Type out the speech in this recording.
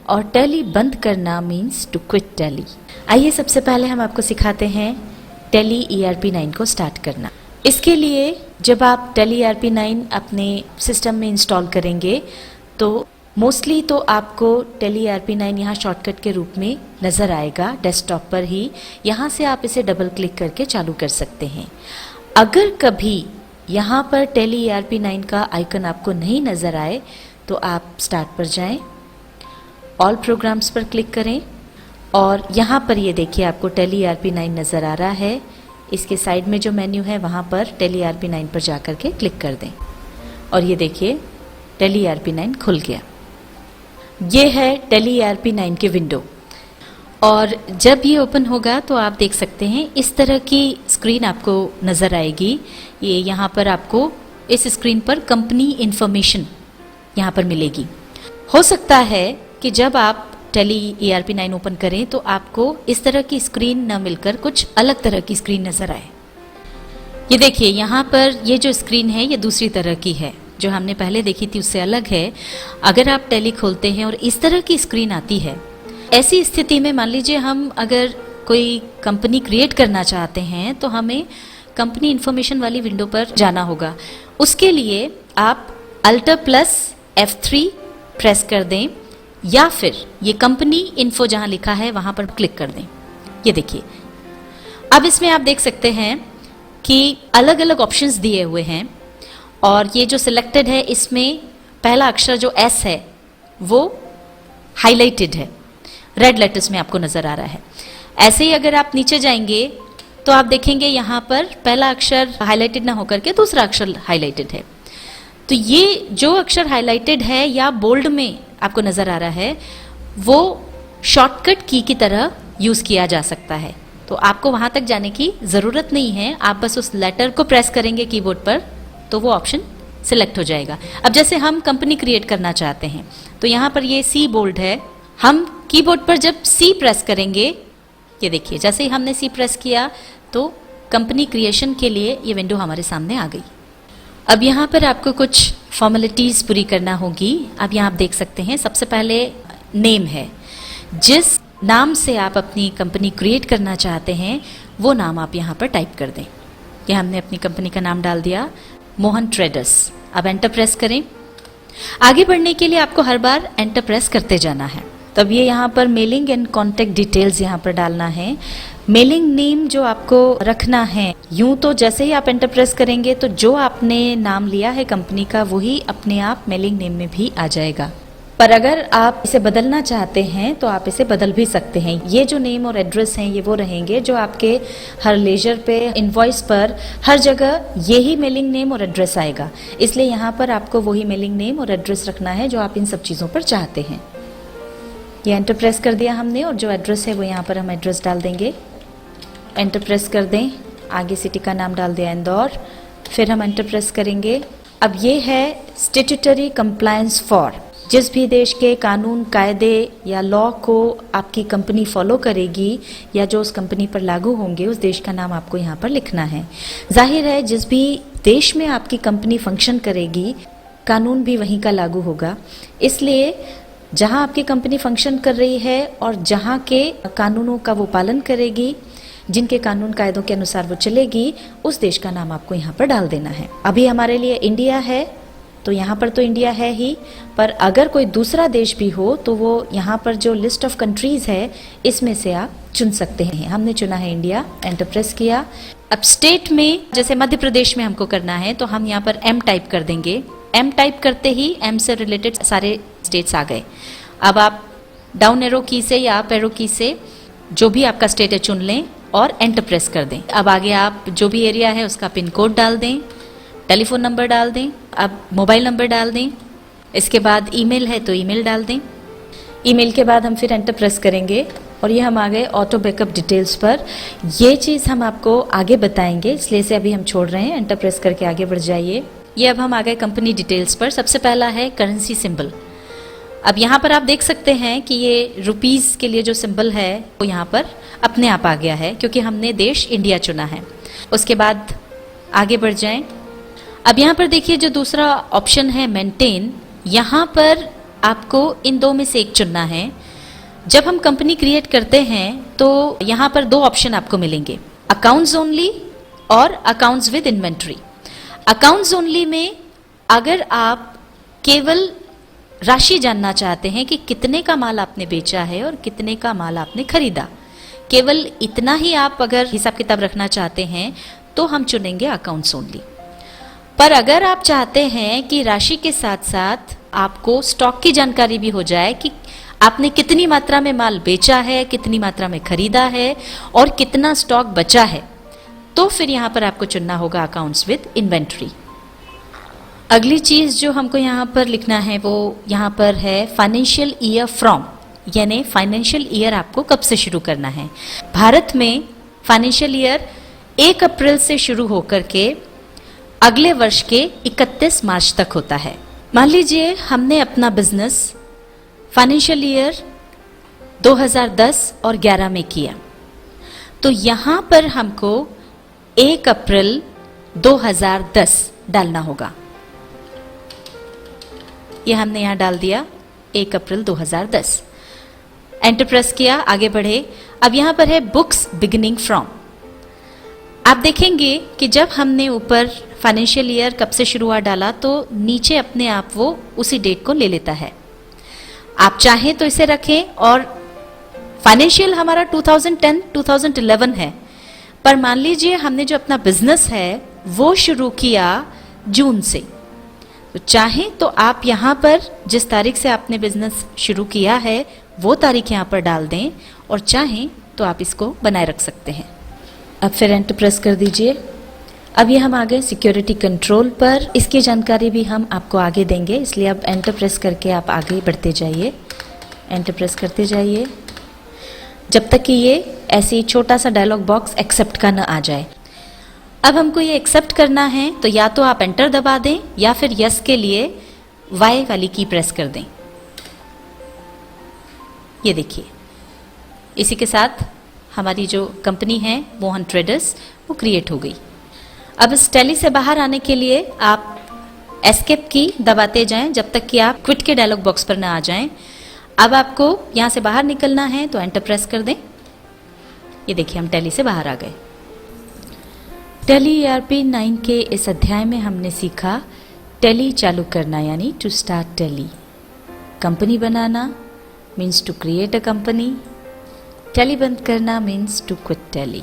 और टैली बंद करना मीन्स टू क्विट टैली। आइए सबसे पहले हम आपको सिखाते हैं टैली ERP9 को स्टार्ट करना। इसके लिए जब आप टैली ERP9 अपने सिस्टम में इंस्टॉल करेंगे तो मोस्टली तो आपको टैली ERP9 यहाँ शॉर्टकट के रूप में नज़र आएगा डेस्कटॉप पर ही। यहाँ से आप इसे डबल क्लिक करके चालू कर सकते हैं। अगर कभी यहाँ पर टैली ERP9 का आइकन आपको नहीं नज़र आए तो आप स्टार्ट पर जाएं, ऑल प्रोग्राम्स पर क्लिक करें और यहाँ पर ये देखिए आपको टैली ERP9 नज़र आ रहा है। इसके साइड में जो मेन्यू है वहाँ पर टैली ERP9 पर जा कर के क्लिक कर दें और ये देखिए टैली ERP9 खुल गया। ये है टैली ERP9 की विंडो और जब ये ओपन होगा तो आप देख सकते हैं इस तरह की स्क्रीन आपको नज़र आएगी। ये यहाँ पर आपको इस स्क्रीन पर कंपनी इंफॉर्मेशन यहाँ पर मिलेगी। हो सकता है कि जब आप टैली ERP9 ओपन करें तो आपको इस तरह की स्क्रीन न मिलकर कुछ अलग तरह की स्क्रीन नज़र आए। ये देखिए यहाँ पर ये जो स्क्रीन है ये दूसरी तरह की है, जो हमने पहले देखी थी उससे अलग है। अगर आप टैली खोलते हैं और इस तरह की स्क्रीन आती है, ऐसी स्थिति में मान लीजिए हम अगर कोई कंपनी क्रिएट करना चाहते हैं तो हमें कंपनी इंफॉर्मेशन वाली विंडो पर जाना होगा। उसके लिए आप Alt+F3 प्रेस कर दें या फिर ये कंपनी इन्फो जहां लिखा है वहां पर क्लिक कर दें। ये देखिए अब इसमें आप देख सकते हैं कि अलग अलग ऑप्शंस दिए हुए हैं और ये जो सिलेक्टेड है इसमें पहला अक्षर जो S है वो हाईलाइटेड है, रेड लेटर्स में आपको नजर आ रहा है। ऐसे ही अगर आप नीचे जाएंगे तो आप देखेंगे यहाँ पर पहला अक्षर हाईलाइटेड ना होकर के दूसरा अक्षर हाईलाइटेड है। तो ये जो अक्षर हाईलाइटेड है या बोल्ड में आपको नजर आ रहा है वो शॉर्टकट की तरह यूज किया जा सकता है। तो आपको वहां तक जाने की जरूरत नहीं है, आप बस उस लेटर को प्रेस करेंगे कीबोर्ड पर तो वो ऑप्शन सिलेक्ट हो जाएगा। अब जैसे हम कंपनी क्रिएट करना चाहते हैं तो यहाँ पर ये C बोल्ड है, हम कीबोर्ड पर जब C प्रेस करेंगे, ये देखिए जैसे ही हमने C प्रेस किया तो कंपनी क्रिएशन के लिए ये विंडो हमारे सामने आ गई। अब यहाँ पर आपको कुछ फॉर्मेलिटीज पूरी करना होगी। अब यहाँ आप देख सकते हैं सबसे पहले नेम है, जिस नाम से आप अपनी कंपनी क्रिएट करना चाहते हैं वो नाम आप यहाँ पर टाइप कर दें। ये हमने अपनी कंपनी का नाम डाल दिया, मोहन ट्रेडर्स। अब एंटर प्रेस करें। आगे बढ़ने के लिए आपको हर बार एंटर प्रेस करते जाना है। तब ये यहाँ पर मेलिंग एंड कॉन्टेक्ट डिटेल्स यहाँ पर डालना है। मेलिंग नेम जो आपको रखना है, यूं तो जैसे ही आप एंटर प्रेस करेंगे तो जो आपने नाम लिया है कंपनी का वही अपने आप मेलिंग नेम में भी आ जाएगा। पर अगर आप इसे बदलना चाहते हैं तो आप इसे बदल भी सकते हैं। ये जो नेम और एड्रेस हैं ये वो रहेंगे जो आपके हर लेजर पे, इनवॉइस पर, हर जगह यही मेलिंग नेम और एड्रेस आएगा। इसलिए यहाँ पर आपको वही मेलिंग नेम और एड्रेस रखना है जो आप इन सब चीज़ों पर चाहते हैं। ये एंटर प्रेस कर दिया हमने और जो एड्रेस है वो यहाँ पर हम एड्रेस डाल देंगे। एंटर प्रेस कर दें, आगे सिटी का नाम डाल दिया इंदौर, फिर हम एंटर प्रेस करेंगे। अब ये है स्टैट्यूटरी कंप्लायंस फॉर, जिस भी देश के कानून, कायदे या लॉ को आपकी कंपनी फॉलो करेगी या जो उस कंपनी पर लागू होंगे उस देश का नाम आपको यहाँ पर लिखना है। जाहिर है जिस भी देश में आपकी कंपनी फंक्शन करेगी कानून भी वहीं का लागू होगा, इसलिए जहाँ आपकी कंपनी फंक्शन कर रही है और जहाँ के कानूनों का वो पालन करेगी, जिनके कानून कायदों के अनुसार वो चलेगी, उस देश का नाम आपको यहाँ पर डाल देना है। अभी हमारे लिए इंडिया है तो यहाँ पर तो इंडिया है ही, पर अगर कोई दूसरा देश भी हो तो वो यहाँ पर जो लिस्ट ऑफ कंट्रीज है इसमें से आप चुन सकते हैं। हमने चुना है इंडिया, एंटर प्रेस किया। अब स्टेट में जैसे मध्य प्रदेश में हमको करना है तो हम यहाँ पर M टाइप कर देंगे। M टाइप करते ही M से रिलेटेड सारे स्टेट्स आ गए। अब आप डाउन एरो की से या अप एरो की से जो भी आपका स्टेट है चुन लें और एंटर प्रेस कर दें। अब आगे आप जो भी एरिया है उसका पिन कोड डाल दें, टेलीफोन नंबर डाल दें, अब मोबाइल नंबर डाल दें। इसके बाद ईमेल है तो ईमेल डाल दें। ईमेल के बाद हम फिर एंटर प्रेस करेंगे और ये हम आ गए ऑटो बैकअप डिटेल्स पर। ये चीज़ हम आपको आगे बताएंगे, इसलिए से अभी हम छोड़ रहे हैं। एंटर प्रेस करके आगे बढ़ जाइए। ये अब हम आ गए कंपनी डिटेल्स पर। सबसे पहला है करेंसी सिंबल। अब यहाँ पर आप देख सकते हैं कि ये रुपीस के लिए जो सिंबल है वो यहाँ पर अपने आप आ गया है क्योंकि हमने देश इंडिया चुना है। उसके बाद आगे बढ़ जाएं। अब यहाँ पर देखिए जो दूसरा ऑप्शन है मेंटेन, यहाँ पर आपको इन दो में से एक चुनना है। जब हम कंपनी क्रिएट करते हैं तो यहाँ पर दो ऑप्शन आपको मिलेंगे, अकाउंट्स ओनली और accounts with inventory. Accounts only में अगर आप केवल राशि जानना चाहते हैं कि कितने का माल आपने बेचा है और कितने का माल आपने खरीदा, केवल इतना ही आप अगर हिसाब किताब रखना चाहते हैं तो हम चुनेंगे अकाउंट्स ओनली। पर अगर आप चाहते हैं कि राशि के साथ साथ आपको स्टॉक की जानकारी भी हो जाए कि आपने कितनी मात्रा में माल बेचा है, कितनी मात्रा में खरीदा है और कितना स्टॉक बचा है, तो फिर यहाँ पर आपको चुनना होगा अकाउंट्स विद इन्वेंट्री। अगली चीज जो हमको यहाँ पर लिखना है वो यहाँ पर है फाइनेंशियल ईयर फ्रॉम, यानी फाइनेंशियल ईयर आपको कब से शुरू करना है। भारत में फाइनेंशियल ईयर 1 अप्रैल से शुरू होकर के अगले वर्ष के 31 मार्च तक होता है। मान लीजिए हमने अपना बिजनेस फाइनेंशियल ईयर 2010 और 11 में किया, तो यहां पर हमको 1 अप्रैल 2010 डालना होगा। ये हमने यहां डाल दिया 1 अप्रैल 2010, एंटर प्रेस किया, आगे बढ़े। अब यहां पर है बुक्स बिगिनिंग फ्रॉम। आप देखेंगे कि जब हमने ऊपर फाइनेंशियल ईयर कब से शुरू हुआ डाला तो नीचे अपने आप वो उसी डेट को ले लेता है। आप चाहें तो इसे रखें और फाइनेंशियल हमारा 2010-2011 है, पर मान लीजिए हमने जो अपना बिजनेस है वो शुरू किया जून से, तो चाहें तो आप यहाँ पर जिस तारीख से आपने बिजनेस शुरू किया है वो तारीख यहाँ पर डाल दें और चाहें तो आप इसको बनाए रख सकते हैं। अब फिर एंटर प्रेस कर दीजिए। अब ये हम आ गए सिक्योरिटी कंट्रोल पर, इसकी जानकारी भी हम आपको आगे देंगे, इसलिए अब एंटर प्रेस करके आप आगे बढ़ते जाइए, एंटर प्रेस करते जाइए जब तक कि ये ऐसे ही छोटा सा डायलॉग बॉक्स एक्सेप्ट का न आ जाए। अब हमको ये एक्सेप्ट करना है तो या तो आप एंटर दबा दें या फिर यस के लिए वाई वाली की प्रेस कर दें। ये देखिए, इसी के साथ हमारी जो कंपनी है मोहन ट्रेडर्स वो क्रिएट हो गई। अब इस टैली से बाहर आने के लिए आप एस्केप की दबाते जाएं जब तक कि आप क्विट के डायलॉग बॉक्स पर ना आ जाएं। अब आपको यहां से बाहर निकलना है तो एंटर प्रेस कर दें। ये देखिए हम टैली से बाहर आ गए। टैली ERP 9 के इस अध्याय में हमने सीखा टैली चालू करना यानी टू स्टार्ट टैली, कंपनी बनाना means to create a company, Tally बंद करना मीन्स टू क्विट टैली।